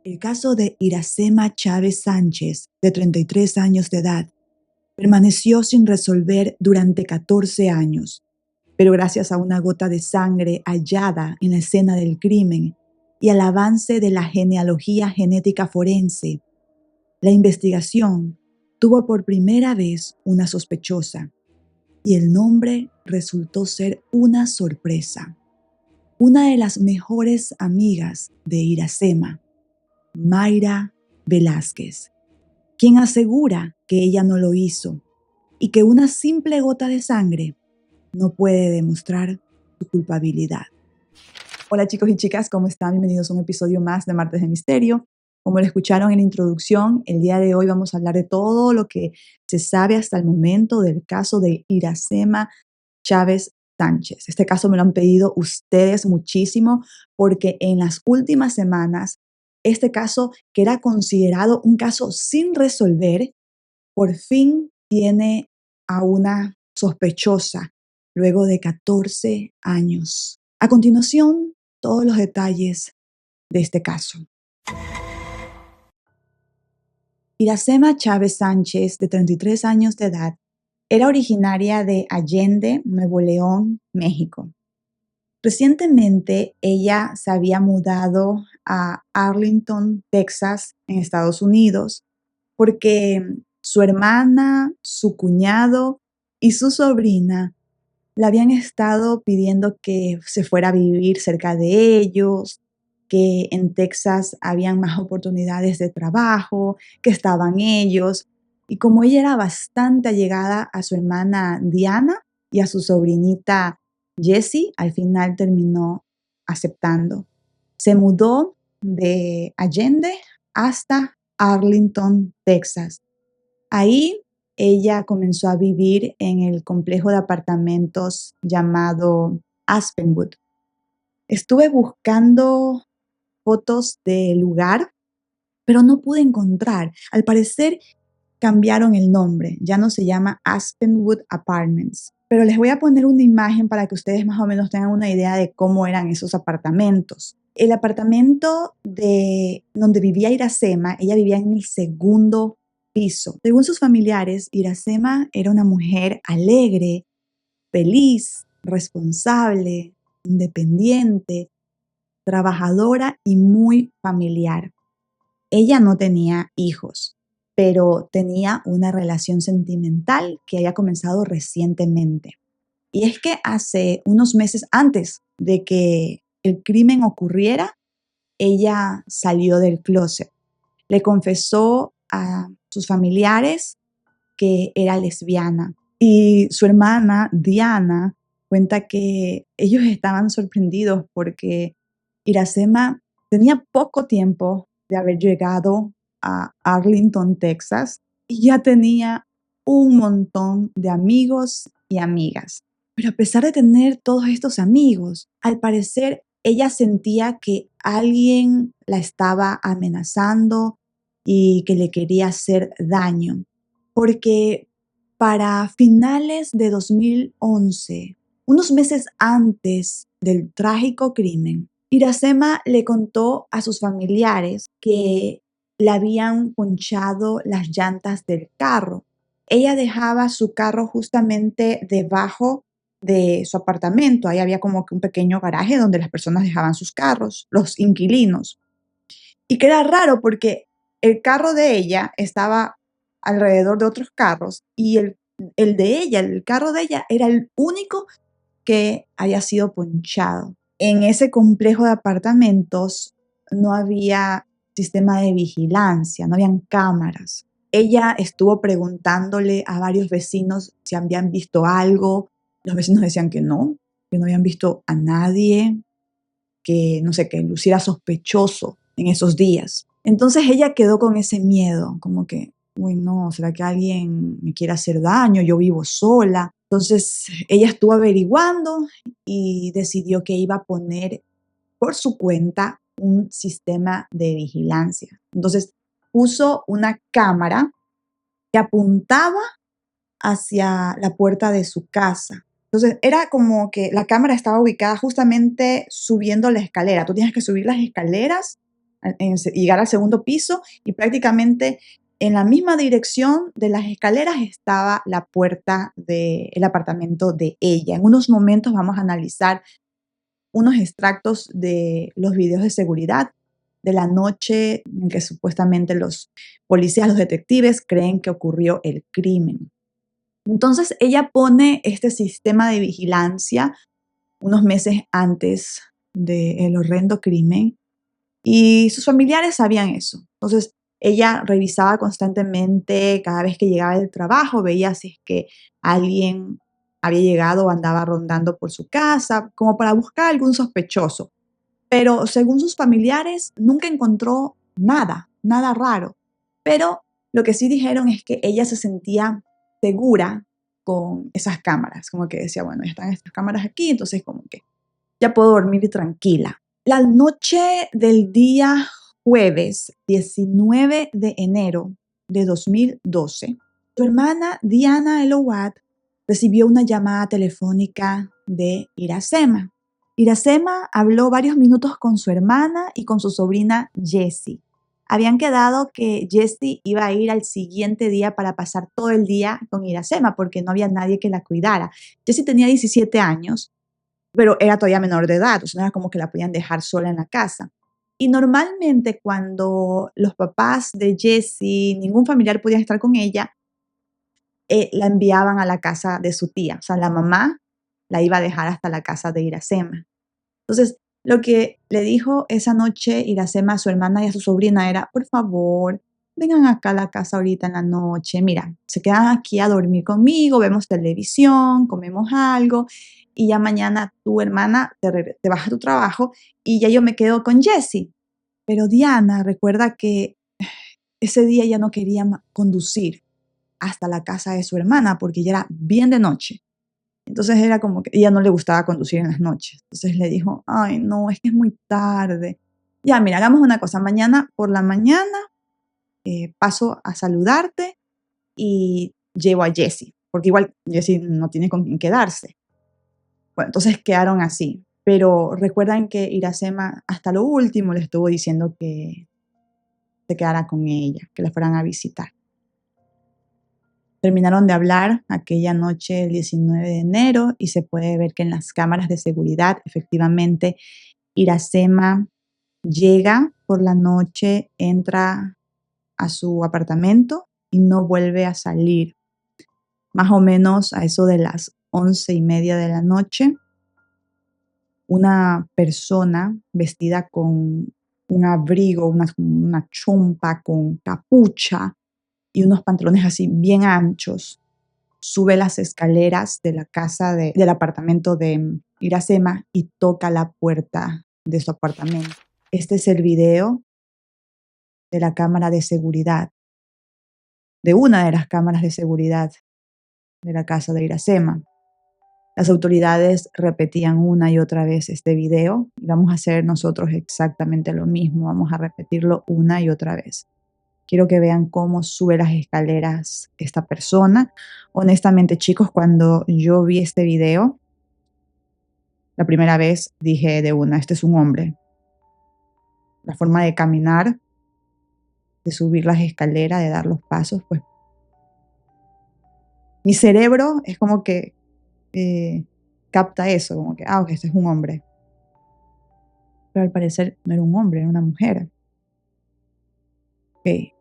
El caso de Iracema Chávez Sánchez, de 33 años de edad, permaneció sin resolver durante 14 años, pero gracias a una gota de sangre hallada en la escena del crimen y al avance de la genealogía genética forense, la investigación tuvo por primera vez una sospechosa y el nombre resultó ser una sorpresa. Una de las mejores amigas de Iracema, Mayra Velázquez, quien asegura que ella no lo hizo y que una simple gota de sangre no puede demostrar su culpabilidad. Hola chicos y chicas, ¿cómo están? Bienvenidos a un episodio más de Martes de Misterio. Como lo escucharon en la introducción, el día de hoy vamos a hablar de todo lo que se sabe hasta el momento del caso de Iracema Chávez Sánchez. Este caso me lo han pedido ustedes muchísimo porque en las últimas semanas este caso, que era considerado un caso sin resolver, por fin tiene a una sospechosa luego de 14 años. A continuación, todos los detalles de este caso. Iracema Chávez Sánchez, de 33 años de edad, era originaria de Allende, Nuevo León, México. Recientemente ella se había mudado a Arlington, Texas, en Estados Unidos, porque su hermana, su cuñado y su sobrina le habían estado pidiendo que se fuera a vivir cerca de ellos, que en Texas habían más oportunidades de trabajo, que estaban ellos. Y como ella era bastante allegada a su hermana Diana y a su sobrinita Jessie, al final terminó aceptando. Se mudó de Allende hasta Arlington, Texas. Ahí ella comenzó a vivir en el complejo de apartamentos llamado Aspenwood. Estuve buscando fotos del lugar, pero no pude encontrar. Al parecer cambiaron el nombre, ya no se llama Aspenwood Apartments. Pero les voy a poner una imagen para que ustedes más o menos tengan una idea de cómo eran esos apartamentos. El apartamento de donde vivía Iracema, ella vivía en el segundo piso. Según sus familiares, Iracema era una mujer alegre, feliz, responsable, independiente, trabajadora y muy familiar. Ella no tenía hijos, pero tenía una relación sentimental que había comenzado recientemente. Y es que hace unos meses antes de que el crimen ocurriera, ella salió del closet. Le confesó a sus familiares que era lesbiana. Y su hermana, Diana, cuenta que ellos estaban sorprendidos porque Iracema tenía poco tiempo de haber llegado a Arlington, Texas, y ya tenía un montón de amigos y amigas. Pero a pesar de tener todos estos amigos, al parecer ella sentía que alguien la estaba amenazando y que le quería hacer daño. Porque para finales de 2011, unos meses antes del trágico crimen, Iracema le contó a sus familiares que le habían ponchado las llantas del carro. Ella dejaba su carro justamente debajo de su apartamento. Ahí había como que un pequeño garaje donde las personas dejaban sus carros, los inquilinos. Y que era raro porque el carro de ella estaba alrededor de otros carros y el de ella, el carro de ella, era el único que había sido ponchado. En ese complejo de apartamentos no había sistema de vigilancia, no habían cámaras. Ella estuvo preguntándole a varios vecinos si habían visto algo. Los vecinos decían que no habían visto a nadie, que no sé, que luciera sospechoso en esos días. Entonces ella quedó con ese miedo, como que, uy, no, ¿será que alguien me quiere hacer daño? Yo vivo sola. Entonces ella estuvo averiguando y decidió que iba a poner por su cuenta un sistema de vigilancia. Entonces puso una cámara que apuntaba hacia la puerta de su casa. Entonces era como que la cámara estaba ubicada justamente subiendo la escalera. Tú tienes que subir las escaleras llegar al segundo piso y prácticamente en la misma dirección de las escaleras estaba la puerta del apartamento de ella. En unos momentos vamos a analizar unos extractos de los videos de seguridad de la noche en que supuestamente los policías, los detectives creen que ocurrió el crimen. Entonces ella pone este sistema de vigilancia unos meses antes del horrendo crimen y sus familiares sabían eso. Entonces ella revisaba constantemente cada vez que llegaba del trabajo, veía si es que alguien había llegado o andaba rondando por su casa, como para buscar algún sospechoso. Pero según sus familiares, nunca encontró nada, nada raro. Pero lo que sí dijeron es que ella se sentía segura con esas cámaras, como que decía, bueno, ya están estas cámaras aquí, entonces como que ya puedo dormir tranquila. La noche del día jueves 19 de enero de 2012, su hermana Diana Elowad recibió una llamada telefónica de Iracema. Iracema habló varios minutos con su hermana y con su sobrina Jessie. Habían quedado que Jessie iba a ir al siguiente día para pasar todo el día con Iracema porque no había nadie que la cuidara. Jessie tenía 17 años, pero era todavía menor de edad, o sea, no era como que la podían dejar sola en la casa. Y normalmente cuando los papás de Jessie, ningún familiar podía estar con ella, la enviaban a la casa de su tía. O sea, la mamá la iba a dejar hasta la casa de Iracema. Entonces, lo que le dijo esa noche Iracema a su hermana y a su sobrina era, por favor, vengan acá a la casa ahorita en la noche. Mira, se quedan aquí a dormir conmigo, vemos televisión, comemos algo y ya mañana tu hermana te vas a tu trabajo y ya yo me quedo con Jessie. Pero Diana recuerda que ese día ella no quería conducir hasta la casa de su hermana porque ya era bien de noche. Entonces era como que ella no le gustaba conducir en las noches. Entonces le dijo, ay, no, es que es muy tarde. Ya, mira, hagamos una cosa. Mañana por la mañana paso a saludarte y llevo a Jessie, porque igual Jessie no tiene con quién quedarse. Bueno, entonces quedaron así. Pero recuerdan que Iracema hasta lo último le estuvo diciendo que se quedara con ella, que la fueran a visitar. Terminaron de hablar aquella noche el 19 de enero y se puede ver que en las cámaras de seguridad efectivamente Iracema llega por la noche, entra a su apartamento y no vuelve a salir. Más o menos a eso de las 11:30 de la noche, una persona vestida con un abrigo, una chompa con capucha y unos pantalones así bien anchos, sube las escaleras de la casa del apartamento de Iracema y toca la puerta de su apartamento. Este es el video de la cámara de seguridad, de una de las cámaras de seguridad de la casa de Iracema. Las autoridades repetían una y otra vez este video y vamos a hacer nosotros exactamente lo mismo, vamos a repetirlo una y otra vez. Quiero que vean cómo sube las escaleras esta persona. Honestamente, chicos, cuando yo vi este video, la primera vez dije de una, este es un hombre. La forma de caminar, de subir las escaleras, de dar los pasos, pues mi cerebro es como que capta eso, como que, ok, este es un hombre. Pero al parecer no era un hombre, era una mujer. Ok.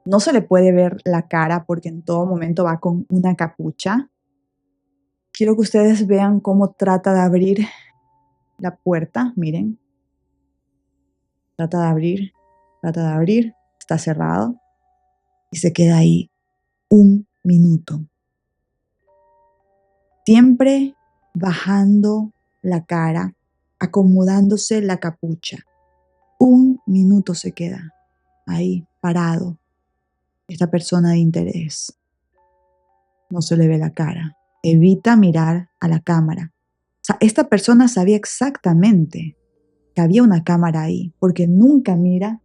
No se le puede ver la cara porque en todo momento va con una capucha. Quiero que ustedes vean cómo trata de abrir la puerta, miren. Trata de abrir, está cerrado y se queda ahí un minuto. Siempre bajando la cara, acomodándose la capucha. Un minuto se queda ahí parado. Esta persona de interés. No se le ve la cara. Evita mirar a la cámara. O sea, esta persona sabía exactamente que había una cámara ahí, porque nunca mira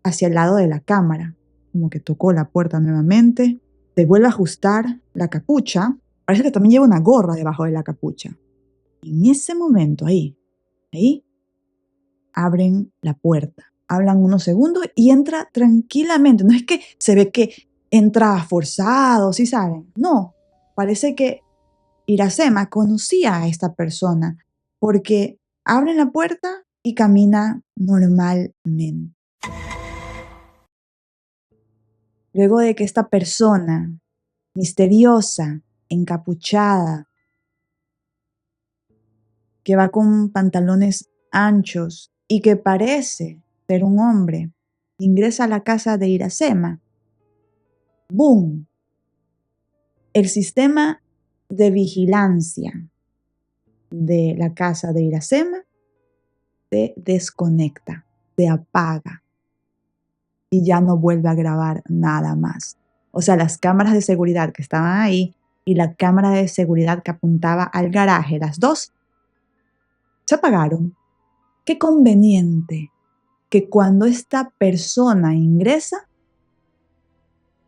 hacia el lado de la cámara. Como que tocó la puerta nuevamente, se vuelve a ajustar la capucha. Parece que también lleva una gorra debajo de la capucha. Y en ese momento, ahí, abren la puerta, hablan unos segundos y entra tranquilamente. No es que se ve que entra forzado, ¿sí saben? No, parece que Iracema conocía a esta persona porque abre la puerta y camina normalmente. Luego de que esta persona misteriosa, encapuchada, que va con pantalones anchos y que parece ser un hombre, ingresa a la casa de Iracema, ¡boom! El sistema de vigilancia de la casa de Iracema se desconecta, se apaga y ya no vuelve a grabar nada más. O sea, las cámaras de seguridad que estaban ahí y la cámara de seguridad que apuntaba al garaje, las dos, se apagaron. Qué conveniente que cuando esta persona ingresa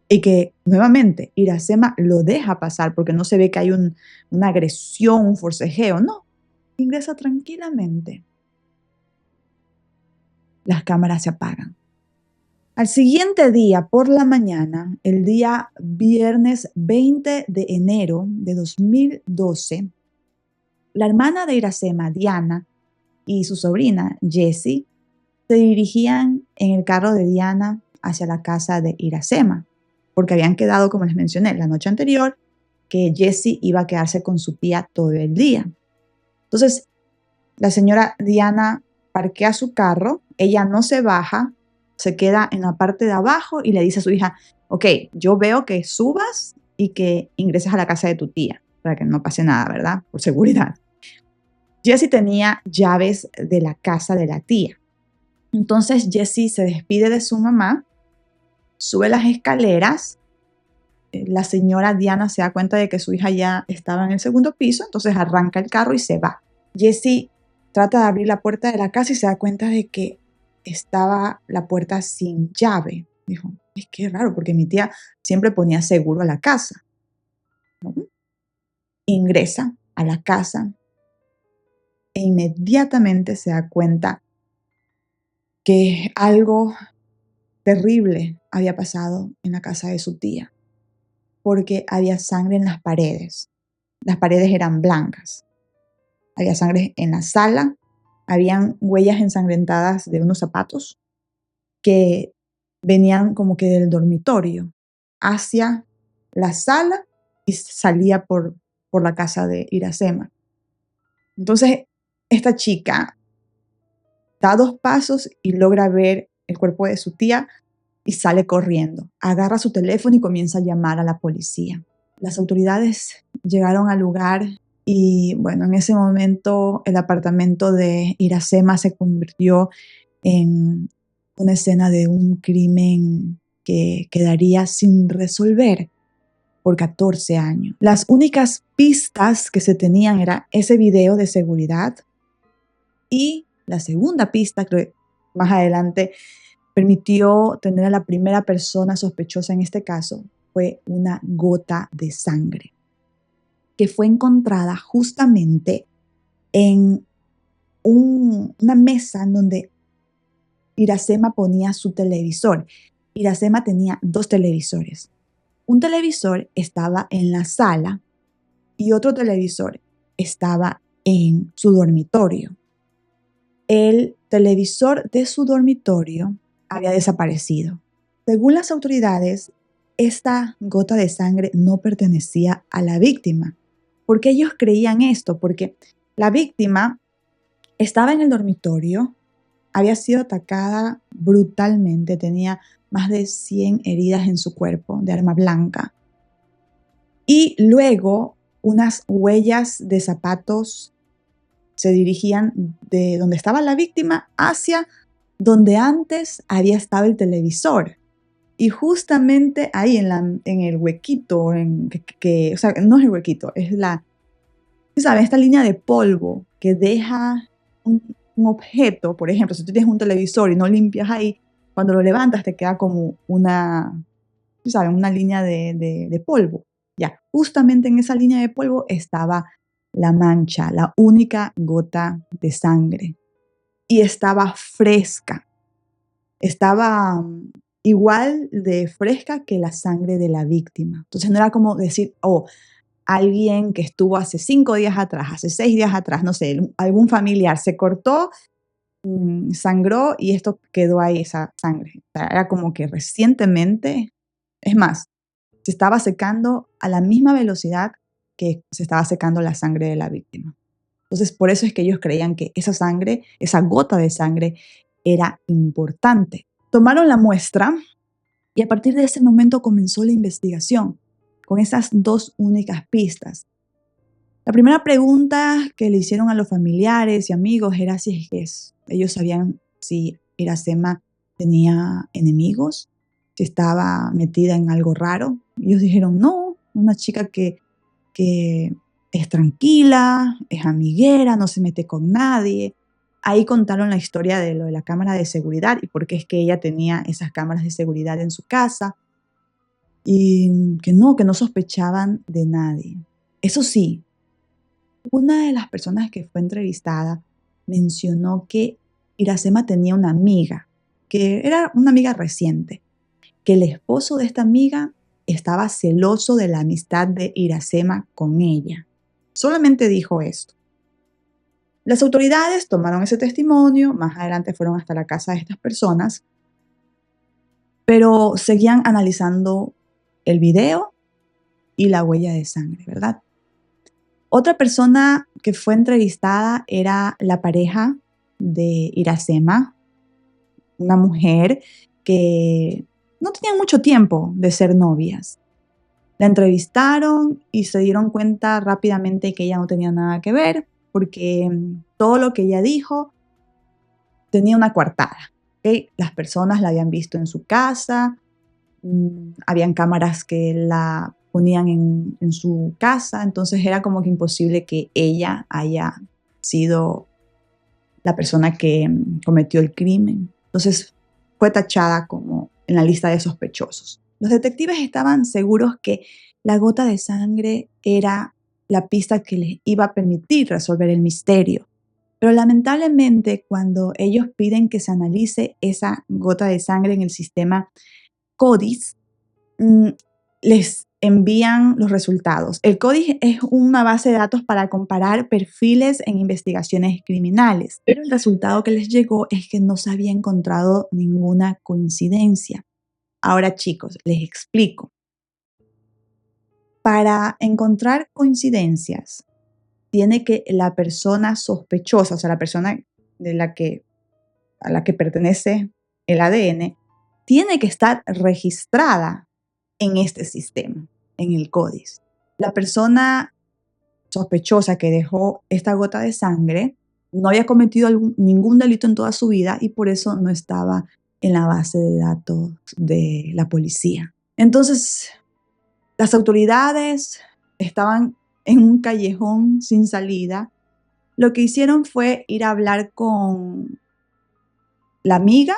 y que nuevamente Iracema lo deja pasar porque no se ve que hay una agresión, un forcejeo, no, ingresa tranquilamente. Las cámaras se apagan. Al siguiente día, por la mañana, el día viernes 20 de enero de 2012, la hermana de Iracema, Diana, y su sobrina, Jessie, se dirigían en el carro de Diana hacia la casa de Iracema, porque habían quedado, como les mencioné, la noche anterior, que Jessie iba a quedarse con su tía todo el día. Entonces, la señora Diana parquea su carro, ella no se baja, se queda en la parte de abajo y le dice a su hija, ok, yo veo que subas y que ingreses a la casa de tu tía, para que no pase nada, ¿verdad? Por seguridad. Jessie tenía llaves de la casa de la tía. Entonces Jessie se despide de su mamá, sube las escaleras, la señora Diana se da cuenta de que su hija ya estaba en el segundo piso, entonces arranca el carro y se va. Jessie trata de abrir la puerta de la casa y se da cuenta de que estaba la puerta sin llave. Dijo, es que es raro porque mi tía siempre ponía seguro a la casa. ¿No? Ingresa a la casa e inmediatamente se da cuenta que algo terrible había pasado en la casa de su tía, porque había sangre en las paredes. Las paredes eran blancas. Había sangre en la sala, habían huellas ensangrentadas de unos zapatos que venían como que del dormitorio hacia la sala y salía por la casa de Iracema. Entonces, esta chica da 2 pasos y logra ver el cuerpo de su tía y sale corriendo. Agarra su teléfono y comienza a llamar a la policía. Las autoridades llegaron al lugar y bueno, en ese momento el apartamento de Iracema se convirtió en una escena de un crimen que quedaría sin resolver por 14 años. Las únicas pistas que se tenían era ese video de seguridad y la segunda pista que más adelante permitió tener a la primera persona sospechosa en este caso fue una gota de sangre que fue encontrada justamente en una mesa en donde Iracema ponía su televisor. Iracema tenía 2 televisores. Un televisor estaba en la sala y otro televisor estaba en su dormitorio. El televisor de su dormitorio había desaparecido. Según las autoridades, esta gota de sangre no pertenecía a la víctima. ¿Por qué ellos creían esto? Porque la víctima estaba en el dormitorio, había sido atacada brutalmente, tenía más de 100 heridas en su cuerpo de arma blanca. Y luego unas huellas de zapatos se dirigían de donde estaba la víctima hacia donde antes había estado el televisor. Y justamente ahí en el huequito, o sea, no es el huequito, es ¿sabes? Esta línea de polvo que deja un objeto, por ejemplo, si tú tienes un televisor y no limpias ahí, cuando lo levantas te queda como ¿sabes? Una línea de polvo. Ya, justamente en esa línea de polvo estaba la mancha, la única gota de sangre. y estaba fresca. Estaba igual de fresca que la sangre de la víctima. Entonces no era como decir, oh, alguien que estuvo hace 5 días atrás, hace 6 días atrás, no sé, algún familiar se cortó, sangró y esto quedó ahí, esa sangre. O sea, era como que recientemente, es más, se estaba secando a la misma velocidad que se estaba secando la sangre de la víctima. Entonces, por eso es que ellos creían que esa sangre, esa gota de sangre, era importante. Tomaron la muestra y a partir de ese momento comenzó la investigación con esas 2 únicas pistas. La primera pregunta que le hicieron a los familiares y amigos era si ellos sabían si Iracema tenía enemigos, si estaba metida en algo raro. Ellos dijeron, no, una chica que es tranquila, es amiguera, no se mete con nadie. Ahí contaron la historia de lo de la cámara de seguridad y por qué es que ella tenía esas cámaras de seguridad en su casa y que no sospechaban de nadie. Eso sí, una de las personas que fue entrevistada mencionó que Iracema tenía una amiga, que era una amiga reciente, que el esposo de esta amiga estaba celoso de la amistad de Iracema con ella. Solamente dijo esto. Las autoridades tomaron ese testimonio, más adelante fueron hasta la casa de estas personas, pero seguían analizando el video y la huella de sangre, ¿verdad? Otra persona que fue entrevistada era la pareja de Iracema, una mujer que no tenían mucho tiempo de ser novias. La entrevistaron y se dieron cuenta rápidamente que ella no tenía nada que ver, porque todo lo que ella dijo tenía una coartada. ¿Okay? Las personas la habían visto en su casa, habían cámaras que la ponían en su casa, entonces era como que imposible que ella haya sido la persona que cometió el crimen. Entonces fue tachada como en la lista de sospechosos. Los detectives estaban seguros que la gota de sangre era la pista que les iba a permitir resolver el misterio. Pero lamentablemente, cuando ellos piden que se analice esa gota de sangre en el sistema CODIS, les envían los resultados. El CODIS es una base de datos para comparar perfiles en investigaciones criminales, pero el resultado que les llegó es que no se había encontrado ninguna coincidencia. Ahora, chicos, les explico. Para encontrar coincidencias, tiene que la persona sospechosa, o sea, la persona a la que pertenece el ADN, tiene que estar registrada en este sistema, en el CODIS. La persona sospechosa que dejó esta gota de sangre no había cometido ningún delito en toda su vida y por eso no estaba en la base de datos de la policía. Entonces, las autoridades estaban en un callejón sin salida. Lo que hicieron fue ir a hablar con la amiga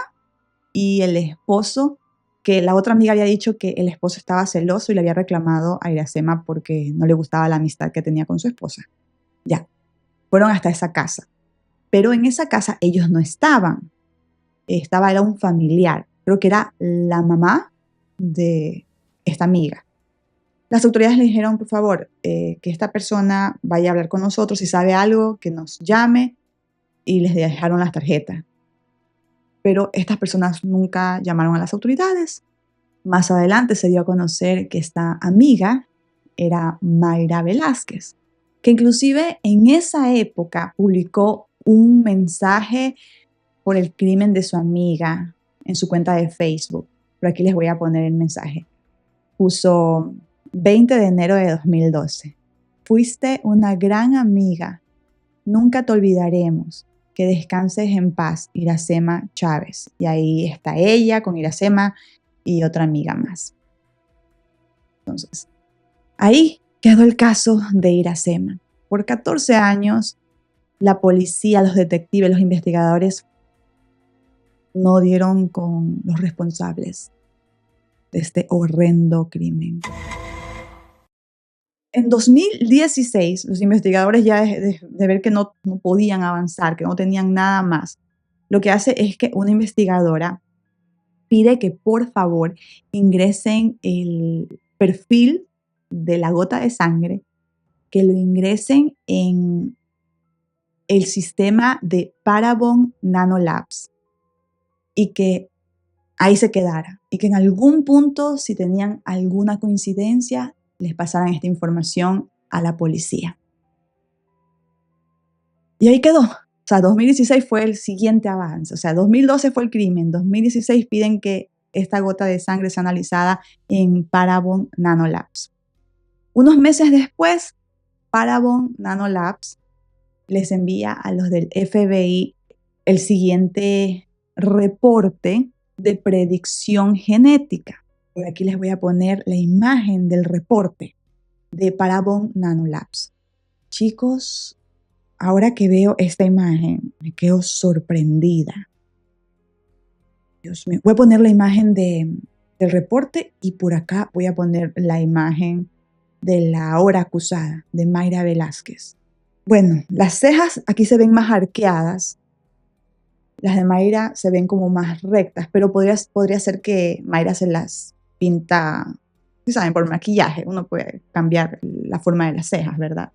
y el esposo, que la otra amiga había dicho que el esposo estaba celoso y le había reclamado a Iracema porque no le gustaba la amistad que tenía con su esposa. Ya, fueron hasta esa casa. Pero en esa casa ellos no estaban. Era un familiar. Creo que era la mamá de esta amiga. Las autoridades le dijeron, por favor, que esta persona vaya a hablar con nosotros. Si sabe algo, que nos llame. Y les dejaron las tarjetas. Pero estas personas nunca llamaron a las autoridades. Más adelante se dio a conocer que esta amiga era Mayra Velázquez, que inclusive en esa época publicó un mensaje por el crimen de su amiga en su cuenta de Facebook. Por aquí les voy a poner el mensaje. Puso 20 de enero de 2012. Fuiste una gran amiga. Nunca te olvidaremos. Que descanses en paz, Iracema Chávez. Y ahí está ella con Iracema y otra amiga más. Entonces, ahí quedó el caso de Iracema. Por 14 años, la policía, los detectives, los investigadores no dieron con los responsables de este horrendo crimen. En 2016, los investigadores ya de ver que no podían avanzar, que no tenían nada más, lo que hace es que una investigadora pide que por favor ingresen el perfil de la gota de sangre, que lo ingresen en el sistema de Parabon Nanolabs y que ahí se quedara. Y que en algún punto, si tenían alguna coincidencia, les pasaran esta información a la policía. Y ahí quedó. O sea, 2016 fue el siguiente avance. O sea, 2012 fue el crimen. 2016 piden que esta gota de sangre sea analizada en Parabon Nanolabs. Unos meses después, Parabon Nanolabs les envía a los del FBI el siguiente reporte de predicción genética. Por aquí les voy a poner la imagen del reporte de Parabon Nanolabs. Chicos, ahora que veo esta imagen, me quedo sorprendida. Dios mío. Voy a poner la imagen del reporte y por acá voy a poner la imagen de la ahora acusada, de Mayra Velázquez. Bueno, las cejas aquí se ven más arqueadas. Las de Mayra se ven como más rectas, pero podría ser que Mayra se las pinta, ¿saben? Por maquillaje. Uno puede cambiar la forma de las cejas, ¿verdad?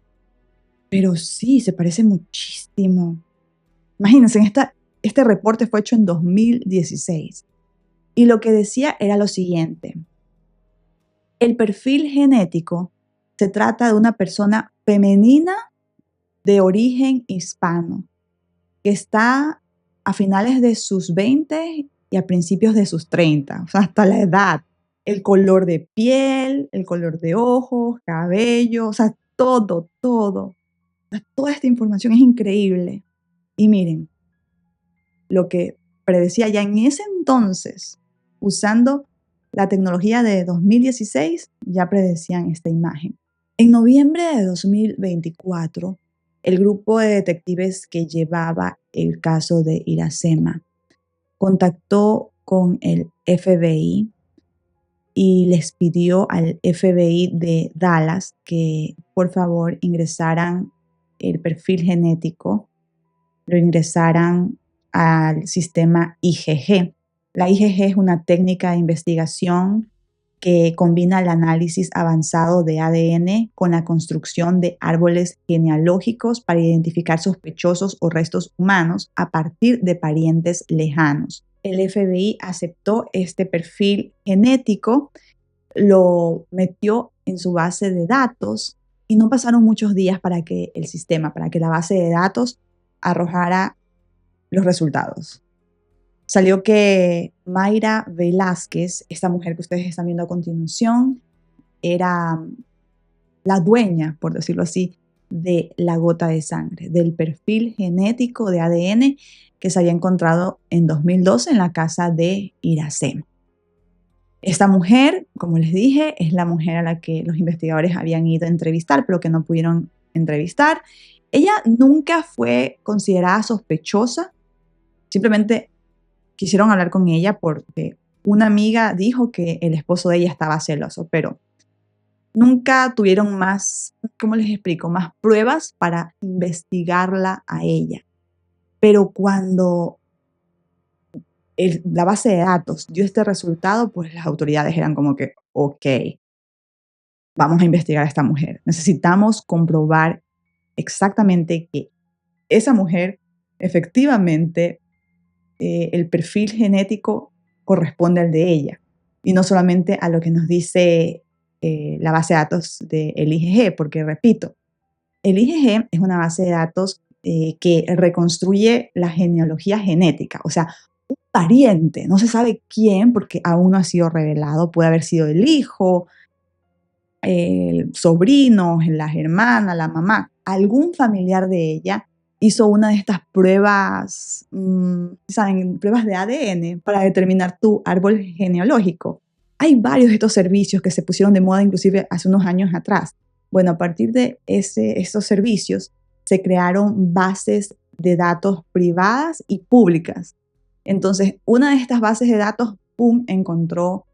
Pero sí, se parece muchísimo. Imagínense, este reporte fue hecho en 2016 y lo que decía era lo siguiente. El perfil genético se trata de una persona femenina de origen hispano que está a finales de sus 20 y a principios de sus 30, o sea, hasta la edad, el color de piel, el color de ojos, cabello, o sea, todo. Toda esta información es increíble. Y miren, lo que predecía ya en ese entonces, usando la tecnología de 2016, ya predecían esta imagen. En noviembre de 2024, el grupo de detectives que llevaba el caso de Iracema contactó con el FBI y les pidió al FBI de Dallas que por favor ingresaran el perfil genético, lo ingresaran al sistema IgG. La IgG es una técnica de investigación que combina el análisis avanzado de ADN con la construcción de árboles genealógicos para identificar sospechosos o restos humanos a partir de parientes lejanos. El FBI aceptó este perfil genético, lo metió en su base de datos y no pasaron muchos días para que el sistema, para que la base de datos arrojara los resultados. Salió que Mayra Velázquez, esta mujer que ustedes están viendo a continuación, era la dueña, por decirlo así, de la gota de sangre, del perfil genético de ADN que se había encontrado en 2012 en la casa de Iracema. Esta mujer, como les dije, es la mujer a la que los investigadores habían ido a entrevistar, pero que no pudieron entrevistar. Ella nunca fue considerada sospechosa, simplemente quisieron hablar con ella porque una amiga dijo que el esposo de ella estaba celoso, pero nunca tuvieron más, ¿cómo les explico? Más pruebas para investigarla a ella. Pero cuando la base de datos dio este resultado, pues las autoridades eran como que, ok, vamos a investigar a esta mujer. Necesitamos comprobar exactamente que esa mujer efectivamente el perfil genético corresponde al de ella y no solamente a lo que nos dice la base de datos del IgG, porque repito, el IgG es una base de datos que reconstruye la genealogía genética, o sea, un pariente, no se sabe quién porque aún no ha sido revelado, puede haber sido el hijo, el sobrino, las hermanas, la mamá, algún familiar de ella hizo una de estas pruebas, ¿saben? Pruebas de ADN para determinar tu árbol genealógico. Hay varios de estos servicios que se pusieron de moda inclusive hace unos años atrás. Bueno, a partir de estos servicios se crearon bases de datos privadas y públicas. Entonces, una de estas bases de datos, ¡pum!, encontró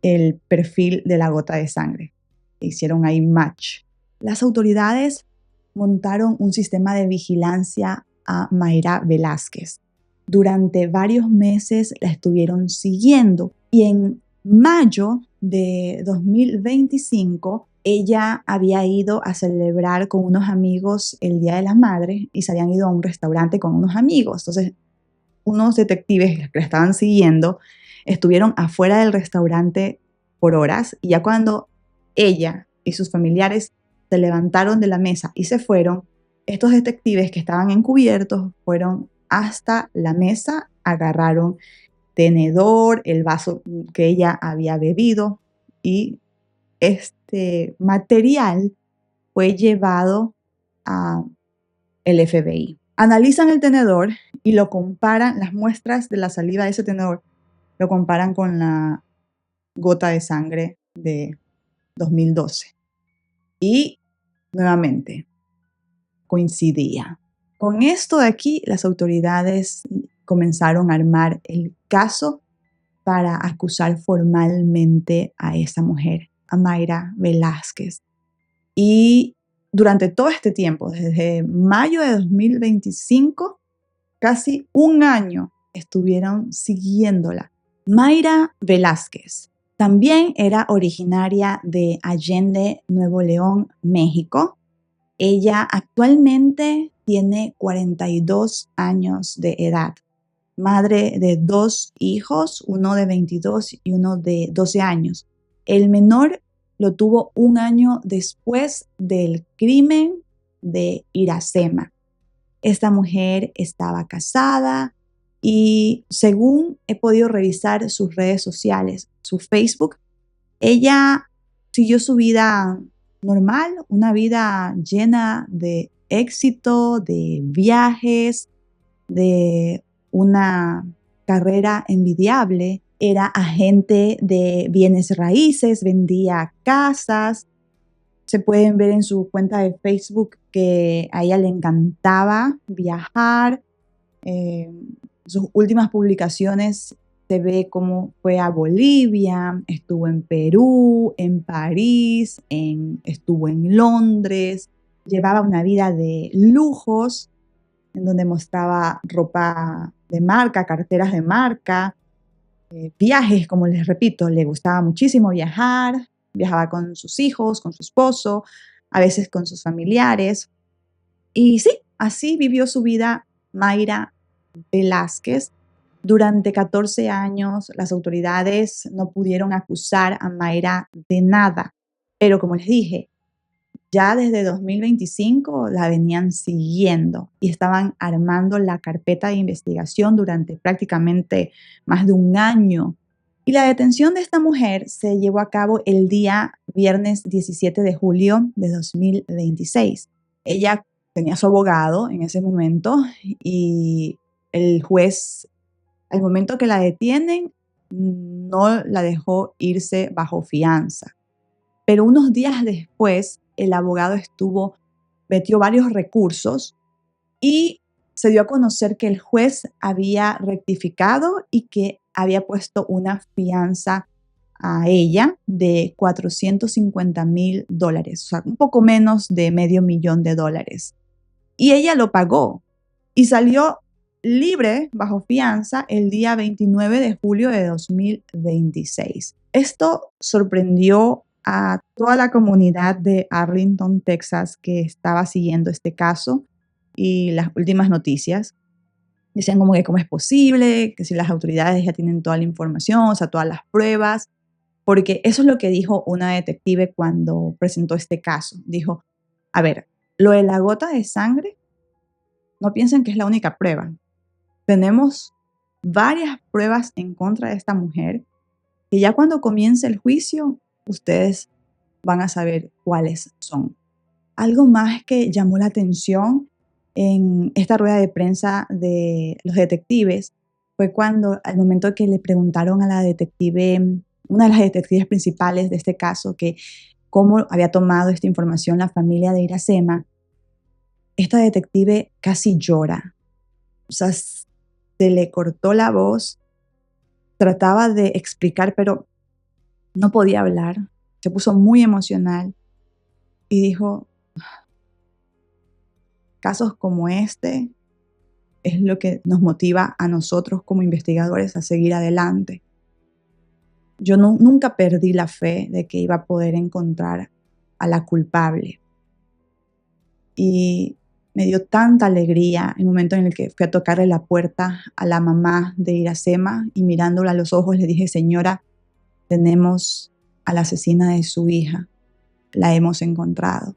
el perfil de la gota de sangre. Hicieron ahí match. Las autoridades montaron un sistema de vigilancia a Mayra Velázquez Durante varios meses la estuvieron siguiendo y en mayo de 2025 ella había ido a celebrar con unos amigos el Día de la Madre y se habían ido a un restaurante con unos amigos. Entonces, unos detectives que la estaban siguiendo estuvieron afuera del restaurante por horas y ya cuando ella y sus familiares se levantaron de la mesa y se fueron, estos detectives que estaban encubiertos fueron hasta la mesa, agarraron tenedor, el vaso que ella había bebido y este material fue llevado a el FBI. Analizan el tenedor y lo comparan, las muestras de la saliva de ese tenedor, lo comparan con la gota de sangre de 2012. Y nuevamente, coincidía. Con esto de aquí, las autoridades comenzaron a armar el caso para acusar formalmente a esa mujer, a Mayra Velázquez. Y durante todo este tiempo, desde mayo de 2025, casi un año estuvieron siguiéndola. Mayra Velázquez también era originaria de Allende, Nuevo León, México. Ella actualmente tiene 42 años de edad, madre de 2 hijos, uno de 22 y uno de 12 años. El menor lo tuvo un año después del crimen de Iracema. Esta mujer estaba casada y según he podido revisar sus redes sociales, su Facebook, ella siguió su vida normal, una vida llena de éxito, de viajes, de una carrera envidiable. Era agente de bienes raíces, vendía casas. Se pueden ver en su cuenta de Facebook que a ella le encantaba viajar. Eh, Sus últimas publicaciones se ve cómo fue a Bolivia, estuvo en Perú, en París, estuvo en Londres. Llevaba una vida de lujos, en donde mostraba ropa de marca, carteras de marca, viajes, como les repito, le gustaba muchísimo viajar, viajaba con sus hijos, con su esposo, a veces con sus familiares. Y sí, así vivió su vida Mayra Velázquez. Durante 14 años las autoridades no pudieron acusar a Mayra de nada, pero como les dije, ya desde 2025 la venían siguiendo y estaban armando la carpeta de investigación durante prácticamente más de un año. Y la detención de esta mujer se llevó a cabo el día viernes 17 de julio de 2026. Ella tenía su abogado en ese momento y el juez, al momento que la detienen, no la dejó irse bajo fianza. Pero unos días después, el abogado metió varios recursos y se dio a conocer que el juez había rectificado y que había puesto una fianza a ella de $450,000, o sea, un poco menos de $500,000. Y ella lo pagó y salió libre bajo fianza el día 29 de julio de 2026. Esto sorprendió a toda la comunidad de Arlington, Texas, que estaba siguiendo este caso y las últimas noticias. Decían como que cómo es posible, que si las autoridades ya tienen toda la información, o sea, todas las pruebas, porque eso es lo que dijo una detective cuando presentó este caso. Dijo, a ver, lo de la gota de sangre, no piensen que es la única prueba. Tenemos varias pruebas en contra de esta mujer que ya cuando comience el juicio, ustedes van a saber cuáles son. Algo más que llamó la atención en esta rueda de prensa de los detectives fue cuando al momento que le preguntaron a la detective, una de las detectives principales de este caso, que cómo había tomado esta información la familia de Iracema, esta detective casi llora. O sea, se le cortó la voz, trataba de explicar, pero no podía hablar. Se puso muy emocional y dijo, casos como este es lo que nos motiva a nosotros como investigadores a seguir adelante. Yo nunca perdí la fe de que iba a poder encontrar a la culpable. Y me dio tanta alegría en el momento en el que fui a tocarle la puerta a la mamá de Iracema y mirándola a los ojos le dije: señora, tenemos a la asesina de su hija, la hemos encontrado.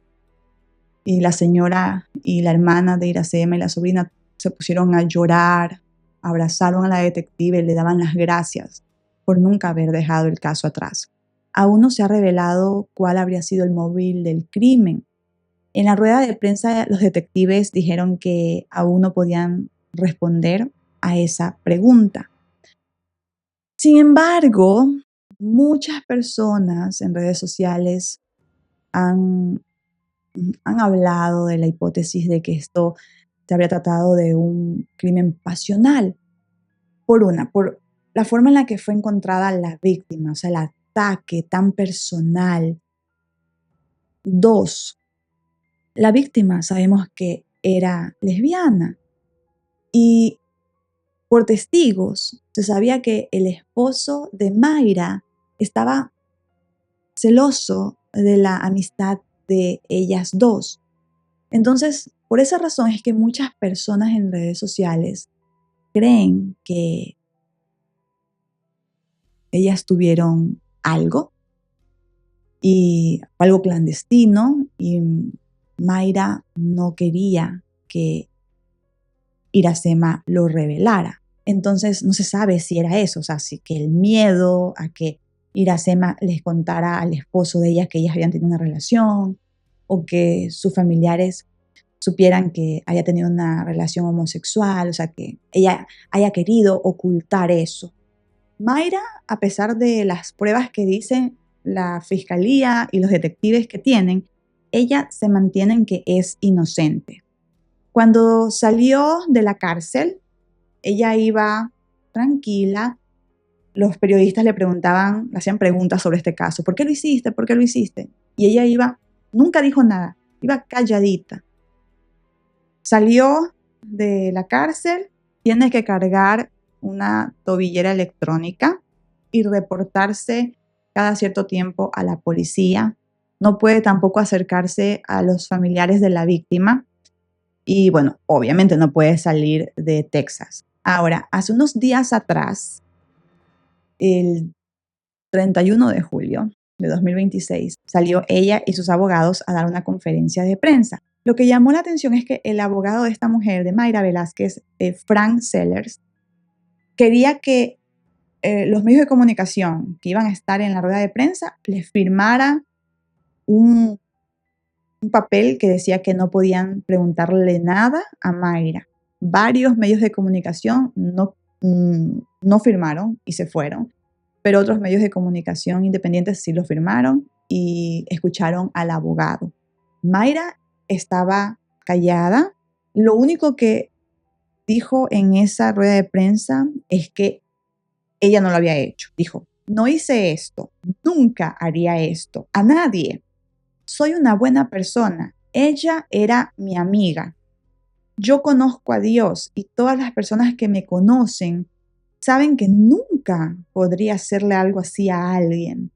Y la señora y la hermana de Iracema y la sobrina se pusieron a llorar, abrazaron a la detective y le daban las gracias por nunca haber dejado el caso atrás. Aún no se ha revelado cuál habría sido el móvil del crimen. En la rueda de prensa, los detectives dijeron que aún no podían responder a esa pregunta. Sin embargo, muchas personas en redes sociales han hablado de la hipótesis de que esto se habría tratado de un crimen pasional. Por la forma en la que fue encontrada la víctima, o sea, el ataque tan personal. 2, la víctima sabemos que era lesbiana y por testigos se sabía que el esposo de Mayra estaba celoso de la amistad de ellas dos. Entonces, por esa razón es que muchas personas en redes sociales creen que ellas tuvieron algo y algo clandestino y Mayra no quería que Iracema lo revelara. Entonces no se sabe si era eso, o sea, si que el miedo a que Iracema les contara al esposo de ellas que ellas habían tenido una relación o que sus familiares supieran que haya tenido una relación homosexual, o sea, que ella haya querido ocultar eso. Mayra, a pesar de las pruebas que dicen la fiscalía y los detectives que tienen, ella se mantiene en que es inocente. Cuando salió de la cárcel, ella iba tranquila. Los periodistas le hacían preguntas sobre este caso. ¿Por qué lo hiciste? ¿Por qué lo hiciste? Y ella nunca dijo nada, iba calladita. Salió de la cárcel, tiene que cargar una tobillera electrónica y reportarse cada cierto tiempo a la policía. No puede tampoco acercarse a los familiares de la víctima y bueno, obviamente no puede salir de Texas. Ahora, hace unos días atrás, el 31 de julio de 2026, salió ella y sus abogados a dar una conferencia de prensa. Lo que llamó la atención es que el abogado de esta mujer, de Mayra Velázquez, Frank Sellers, quería que los medios de comunicación que iban a estar en la rueda de prensa les firmara un papel que decía que no podían preguntarle nada a Mayra. Varios medios de comunicación no firmaron y se fueron, pero otros medios de comunicación independientes sí lo firmaron y escucharon al abogado. Mayra estaba callada. Lo único que dijo en esa rueda de prensa es que ella no lo había hecho. Dijo: no hice esto, nunca haría esto, a nadie. Soy una buena persona. Ella era mi amiga. Yo conozco a Dios y todas las personas que me conocen saben que nunca podría hacerle algo así a alguien.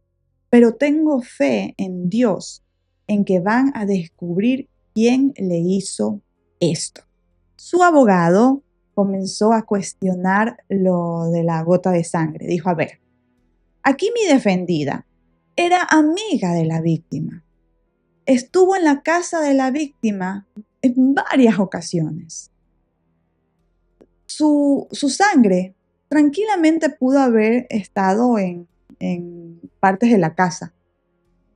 Pero tengo fe en Dios, en que van a descubrir quién le hizo esto. Su abogado comenzó a cuestionar lo de la gota de sangre. Dijo: a ver, aquí mi defendida era amiga de la víctima. Estuvo en la casa de la víctima en varias ocasiones. Su sangre tranquilamente pudo haber estado en partes de la casa,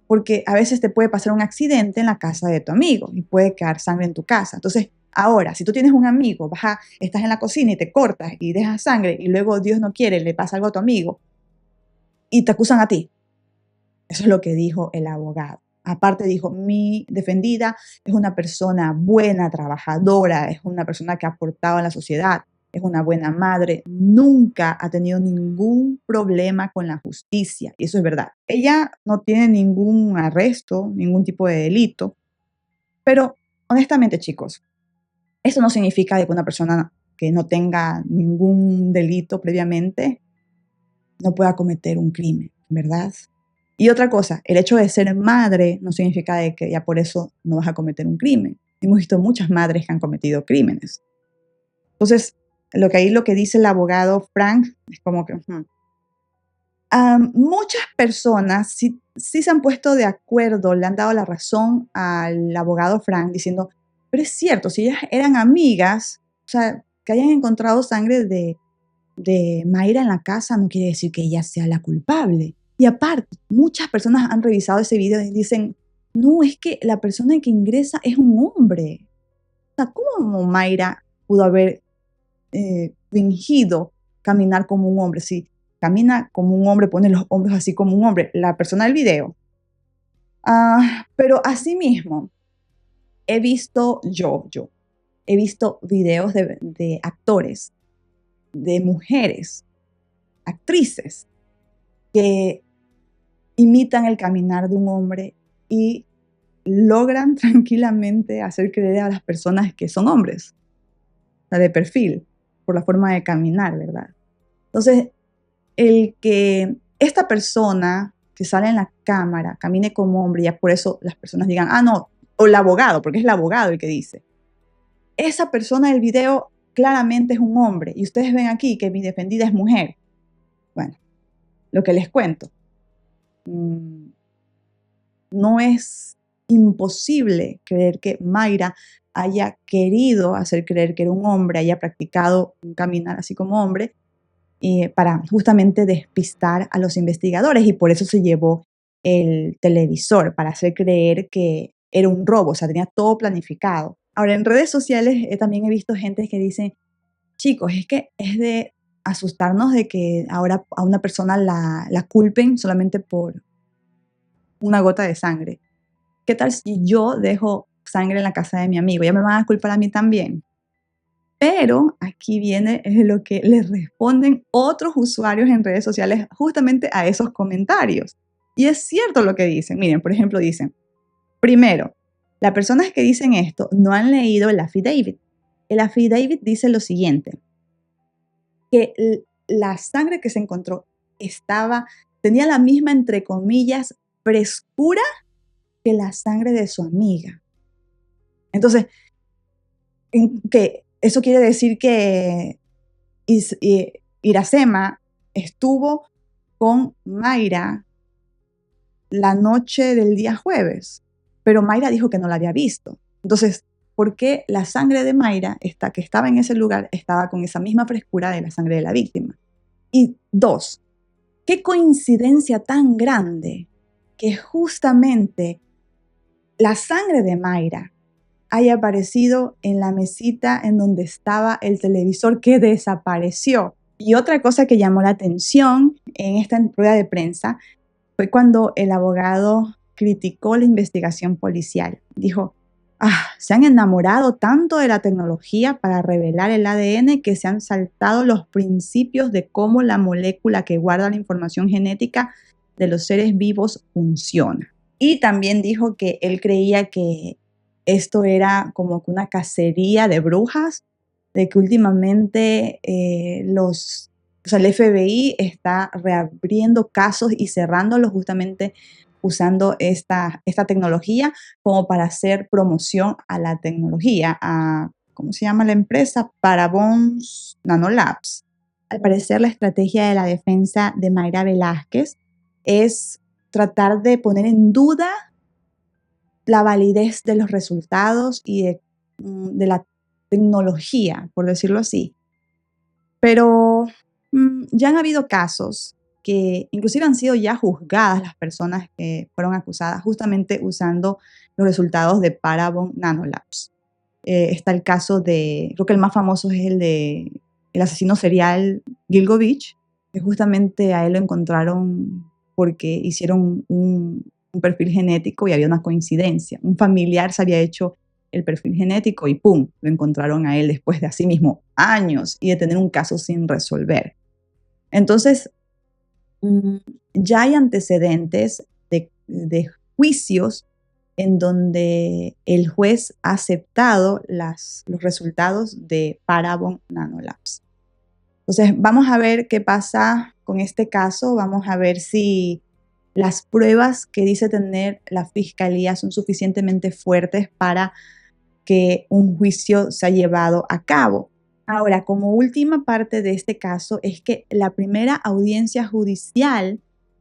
porque a veces te puede pasar un accidente en la casa de tu amigo y puede quedar sangre en tu casa. Entonces, ahora, si tú tienes un amigo, estás en la cocina y te cortas y dejas sangre y luego Dios no quiere, le pasa algo a tu amigo y te acusan a ti. Eso es lo que dijo el abogado. Aparte dijo: mi defendida es una persona buena, trabajadora, es una persona que ha aportado a la sociedad, es una buena madre, nunca ha tenido ningún problema con la justicia. Y eso es verdad. Ella no tiene ningún arresto, ningún tipo de delito. Pero honestamente, chicos, eso no significa que una persona que no tenga ningún delito previamente no pueda cometer un crimen, ¿verdad? Y otra cosa, el hecho de ser madre no significa de que ya por eso no vas a cometer un crimen. Hemos visto muchas madres que han cometido crímenes. Entonces, lo que dice el abogado Frank es como que muchas personas sí se han puesto de acuerdo, le han dado la razón al abogado Frank diciendo, pero es cierto, si ellas eran amigas, o sea, que hayan encontrado sangre de Mayra en la casa no quiere decir que ella sea la culpable. Y aparte, muchas personas han revisado ese video y dicen, no, es que la persona que ingresa es un hombre. O sea, ¿cómo Mayra pudo haber fingido caminar como un hombre? Si camina como un hombre, pone los hombros así como un hombre, la persona del video. Pero asimismo, he visto videos de actores, de mujeres, actrices, que imitan el caminar de un hombre y logran tranquilamente hacer creer a las personas que son hombres, o sea, de perfil, por la forma de caminar, ¿verdad? Entonces, el que esta persona que sale en la cámara camine como hombre, ya por eso las personas digan, no, o el abogado, porque es el abogado el que dice, esa persona del video claramente es un hombre y ustedes ven aquí que mi defendida es mujer. Bueno, lo que les cuento, no es imposible creer que Mayra haya querido hacer creer que era un hombre, haya practicado un caminar así como hombre, para justamente despistar a los investigadores, y por eso se llevó el televisor, para hacer creer que era un robo, o sea, tenía todo planificado. Ahora, en redes sociales también he visto gente que dice, chicos, es que es de asustarnos de que ahora a una persona la culpen solamente por una gota de sangre. ¿Qué tal si yo dejo sangre en la casa de mi amigo? ¿Ya me van a culpar a mí también? Pero aquí viene lo que les responden otros usuarios en redes sociales justamente a esos comentarios. Y es cierto lo que dicen. Miren, por ejemplo, dicen, primero, las personas que dicen esto no han leído el affidavit. El affidavit dice lo siguiente, que la sangre que se encontró tenía la misma, entre comillas, frescura que la sangre de su amiga. Entonces, que eso quiere decir que Iracema estuvo con Mayra la noche del día jueves, pero Mayra dijo que no la había visto. Entonces, ¿por qué la sangre de Mayra, que estaba en ese lugar, estaba con esa misma frescura de la sangre de la víctima? Y dos, qué coincidencia tan grande que justamente la sangre de Mayra haya aparecido en la mesita en donde estaba el televisor que desapareció. Y otra cosa que llamó la atención en esta rueda de prensa fue cuando el abogado criticó la investigación policial. Dijo, se han enamorado tanto de la tecnología para revelar el ADN que se han saltado los principios de cómo la molécula que guarda la información genética de los seres vivos funciona. Y también dijo que él creía que esto era como que una cacería de brujas, de que últimamente el FBI está reabriendo casos y cerrándolos justamente usando esta tecnología como para hacer promoción a la tecnología, ¿cómo se llama la empresa? Parabons Nanolabs. Al parecer, la estrategia de la defensa de Mayra Velázquez es tratar de poner en duda la validez de los resultados y de la tecnología, por decirlo así. Pero ya han habido casos que inclusive han sido ya juzgadas las personas que fueron acusadas justamente usando los resultados de Parabon Nanolabs. Está el caso creo que el más famoso es el de el asesino serial Gilgovich, que justamente a él lo encontraron porque hicieron un perfil genético y había una coincidencia. Un familiar se había hecho el perfil genético y ¡pum!, lo encontraron a él después de así mismo años y de tener un caso sin resolver. Entonces, ya hay antecedentes de juicios en donde el juez ha aceptado los resultados de Parabon Nanolabs. Entonces, vamos a ver qué pasa con este caso. Vamos a ver si las pruebas que dice tener la fiscalía son suficientemente fuertes para que un juicio sea llevado a cabo. Ahora, como última parte de este caso es que la primera audiencia judicial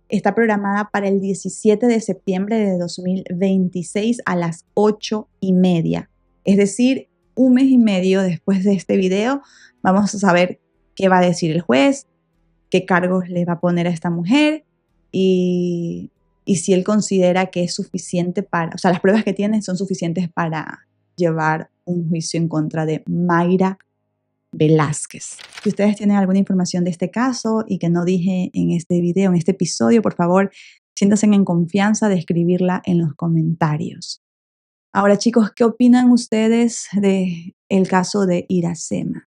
está programada para el 17 de septiembre de 2026 a las 8:30. Es decir, un mes y medio después de este video, vamos a saber qué va a decir el juez, qué cargos le va a poner a esta mujer y si él considera que es suficiente para, o sea, las pruebas que tiene son suficientes para llevar un juicio en contra de Mayra Velázquez. Si ustedes tienen alguna información de este caso y que no dije en este video, en este episodio, por favor, siéntanse en confianza de escribirla en los comentarios. Ahora, chicos, ¿qué opinan ustedes del caso de Iracema?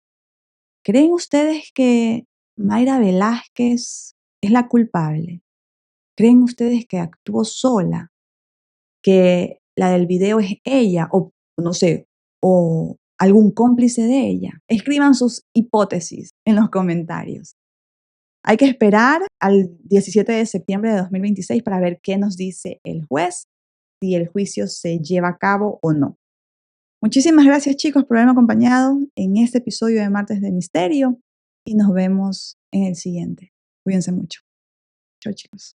¿Creen ustedes que Mayra Velázquez es la culpable? ¿Creen ustedes que actuó sola? ¿Que la del video es ella o no sé, o algún cómplice de ella? Escriban sus hipótesis en los comentarios. Hay que esperar al 17 de septiembre de 2026 para ver qué nos dice el juez, si el juicio se lleva a cabo o no. Muchísimas gracias, chicos, por haberme acompañado en este episodio de Martes de Misterio y nos vemos en el siguiente. Cuídense mucho. Chao, chicos.